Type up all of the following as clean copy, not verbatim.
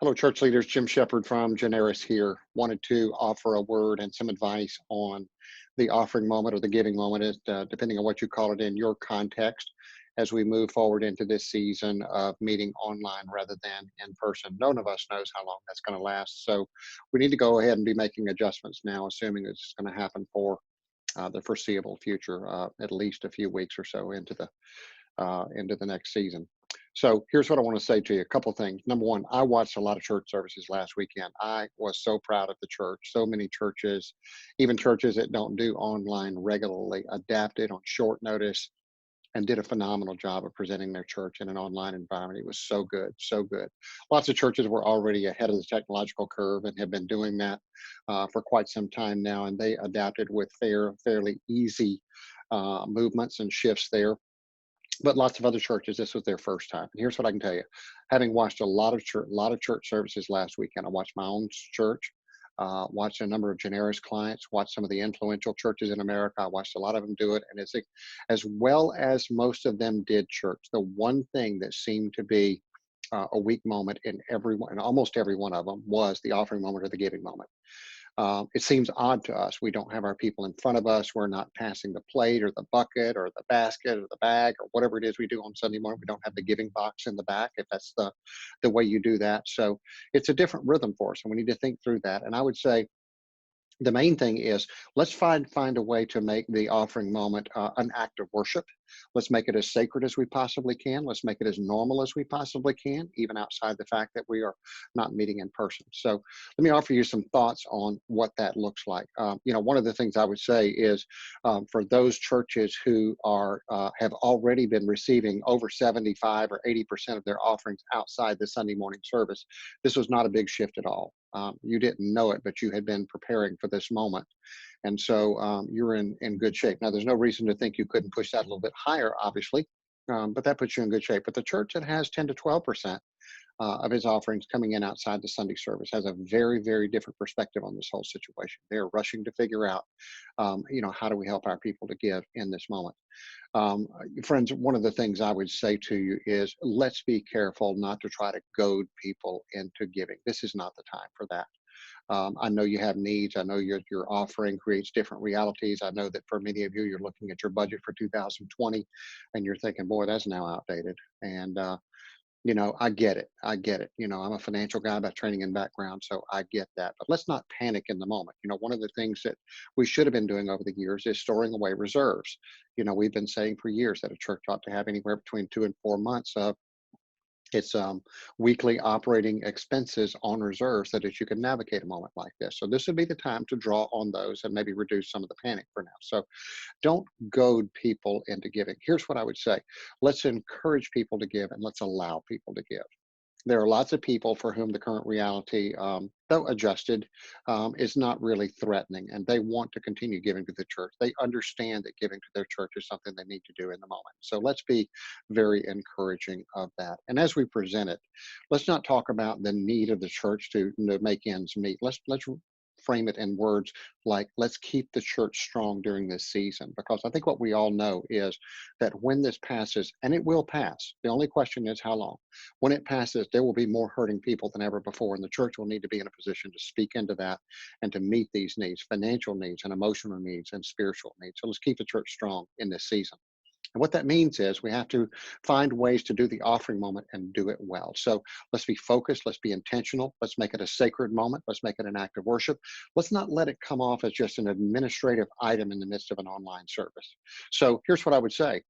Hello, church leaders. Jim Sheppard from Generis here. Wanted to offer a word and some advice on the offering moment or the giving moment, depending on what you call it in your context, as we move forward into this season of meeting online rather than in person. None of us knows how long that's going to last. So we need to go ahead and be making adjustments now, assuming it's going to happen for the foreseeable future, at least a few weeks or so into the next season. So here's what I want to say to you. A couple things. Number one, I watched a lot of church services last weekend. I was so proud of the church. So many churches, even churches that don't do online regularly, adapted on short notice and did a phenomenal job of presenting their church in an online environment. It was so good, so good. Lots of churches were already ahead of the technological curve and have been doing that for quite some time now, and they adapted with fairly easy movements and shifts there, but lots of other churches, this was their first time. And here's what I can tell you: having watched a lot of church services last weekend, I watched my own church, watched a number of Generis clients, watched some of the influential churches in America. I watched a lot of them do it, and as well as most of them did church, the one thing that seemed to be a weak moment in almost every one of them was the offering moment or the giving moment. It seems odd to us. We don't have our people in front of us. We're not passing the plate or the bucket or the basket or the bag or whatever it is we do on Sunday morning. We don't have the giving box in the back if that's the way you do that. So it's a different rhythm for us, and we need to think through that. And I would say the main thing is let's find a way to make the offering moment an act of worship. Let's make it as sacred as we possibly can. Let's make it as normal as we possibly can, even outside the fact that we are not meeting in person. So let me offer you some thoughts on what that looks like. One of the things I would say is for those churches who have already been receiving over 75 or 80% of their offerings outside the Sunday morning service, this was not a big shift at all. You didn't know it, but you had been preparing for this moment. And so you're in good shape. Now, there's no reason to think you couldn't push that a little bit higher, obviously, but that puts you in good shape. But the church that has 10 to 12% of his offerings coming in outside the Sunday service has a very, very different perspective on this whole situation. They're rushing to figure out, how do we help our people to give in this moment? Friends, one of the things I would say to you is let's be careful not to try to goad people into giving. This is not the time for that. I know you have needs. I know your offering creates different realities. I know that for many of you, you're looking at your budget for 2020 and you're thinking, boy, that's now outdated. And I get it. I get it. I'm a financial guy by training and background, so I get that. But let's not panic in the moment. One of the things that we should have been doing over the years is storing away reserves. We've been saying for years that a church ought to have anywhere between 2 and 4 months of its weekly operating expenses on reserve so that you can navigate a moment like this. So this would be the time to draw on those and maybe reduce some of the panic for now. So don't goad people into giving. Here's what I would say: let's encourage people to give and let's allow people to give. There are lots of people for whom the current reality, though adjusted, is not really threatening, and they want to continue giving to the church. They understand that giving to their church is something they need to do in the moment. So let's be very encouraging of that. And as we present it, let's not talk about the need of the church to make ends meet. Let's frame it in words like, let's keep the church strong during this season, because I think what we all know is that when this passes, and it will pass, the only question is how long. When it passes, there will be more hurting people than ever before, and the church will need to be in a position to speak into that and to meet these needs: financial needs and emotional needs and spiritual needs. So let's keep the church strong in this season. And what that means is we have to find ways to do the offering moment and do it well. So let's be focused. Let's be intentional. Let's make it a sacred moment. Let's make it an act of worship. Let's not let it come off as just an administrative item in the midst of an online service. So here's what I would say: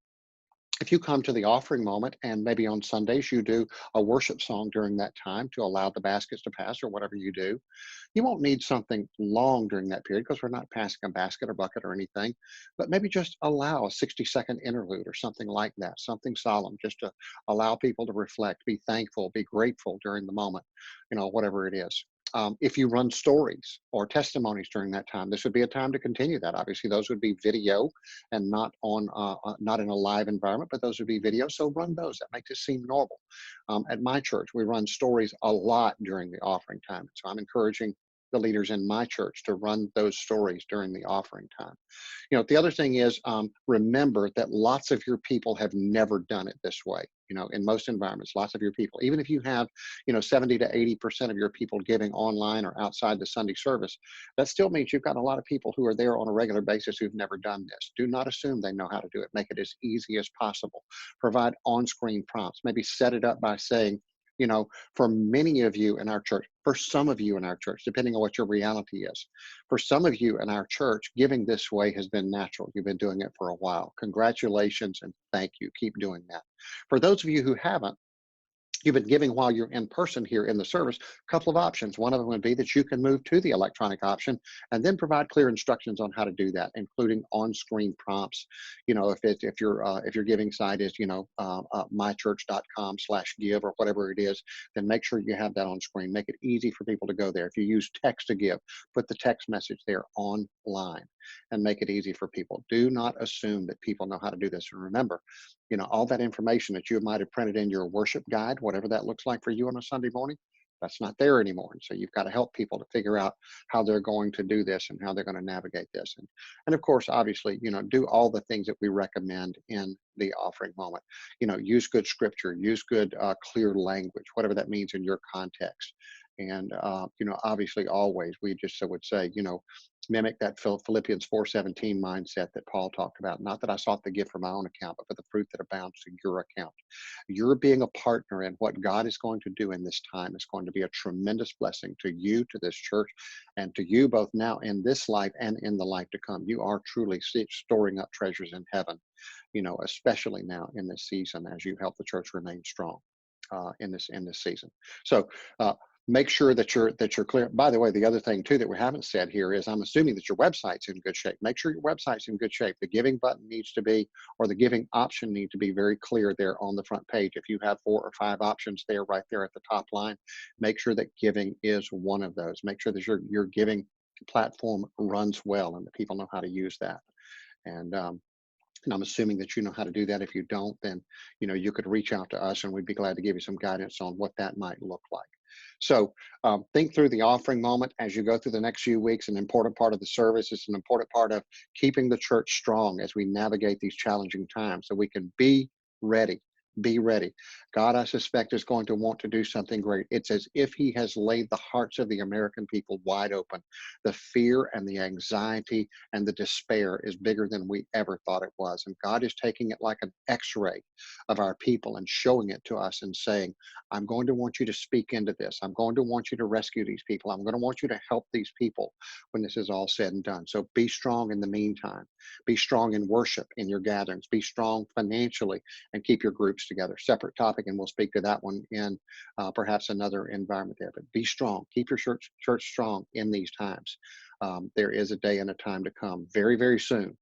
if you come to the offering moment and maybe on Sundays you do a worship song during that time to allow the baskets to pass or whatever you do, you won't need something long during that period because we're not passing a basket or bucket or anything, but maybe just allow a 60-second interlude or something like that, something solemn, just to allow people to reflect, be thankful, be grateful during the moment, whatever it is. If you run stories or testimonies during that time, this would be a time to continue that. Obviously, those would be video and not in a live environment, but those would be video. So run those. That makes it seem normal. At my church, we run stories a lot during the offering time. So I'm encouraging the leaders in my church to run those stories during the offering time. The other thing is, remember that lots of your people have never done it this way. In most environments, lots of your people, even if you have, 70 to 80% of your people giving online or outside the Sunday service, that still means you've got a lot of people who are there on a regular basis who've never done this. Do not assume they know how to do it. Make it as easy as possible. Provide on-screen prompts. Maybe set it up by saying, for many of you in our church, for some of you in our church, depending on what your reality is, for some of you in our church, giving this way has been natural. You've been doing it for a while. Congratulations and thank you. Keep doing that. For those of you who haven't, you've been giving while you're in person here in the service, a couple of options. One of them would be that you can move to the electronic option and then provide clear instructions on how to do that, including on-screen prompts. If your giving site is mychurch.com/give or whatever it is, then make sure you have that on screen. Make it easy for people to go there. If you use text to give, put the text message there online and make it easy for people. Do not assume that people know how to do this. And remember, all that information that you might have printed in your worship guide, whatever that looks like for you on a Sunday morning, that's not there anymore. And so you've got to help people to figure out how they're going to do this and how they're going to navigate this. And of course, obviously, do all the things that we recommend in the offering moment. Use good scripture, use good, clear language, whatever that means in your context. And, obviously, always, we just would say, mimic that Philippians 4:17 mindset that Paul talked about. Not that I sought the gift for my own account, but for the fruit that abounds to your account. You're being a partner in what God is going to do in this time. It's going to be a tremendous blessing to you, to this church, and to you both now in this life and in the life to come. You are truly storing up treasures in heaven, especially now in this season as you help the church remain strong in this season. So make sure that you're clear. By the way, the other thing too that we haven't said here is I'm assuming that your website's in good shape. Make sure your website's in good shape. The giving button needs to be, or the giving option needs to be very clear there on the front page. If you have 4 or 5 options there, right there at the top line, make sure that giving is one of those. Make sure that your giving platform runs well and that people know how to use that. And I'm assuming that you know how to do that. If you don't, then you could reach out to us and we'd be glad to give you some guidance on what that might look like. So think through the offering moment as you go through the next few weeks. An important part of the service. It's an important part of keeping the church strong as we navigate these challenging times so we can be ready. Be ready. God, I suspect, is going to want to do something great. It's as if he has laid the hearts of the American people wide open. The fear and the anxiety and the despair is bigger than we ever thought it was. And God is taking it like an x-ray of our people and showing it to us and saying, I'm going to want you to speak into this. I'm going to want you to rescue these people. I'm going to want you to help these people when this is all said and done. So be strong in the meantime. Be strong in worship in your gatherings. Be strong financially and keep your groups together. Separate topic, and we'll speak to that one in perhaps another environment there. But be strong. Keep your church strong in these times. There is a day and a time to come very, very soon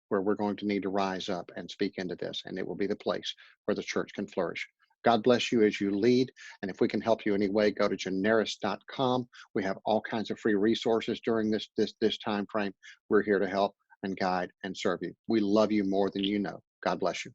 where we're going to need to rise up and speak into this, and it will be the place where the church can flourish. God bless you as you lead. And if we can help you any way, go to generis.com. We have all kinds of free resources during this time frame. We're here to help and guide and serve you. We love you more than you know. God bless you.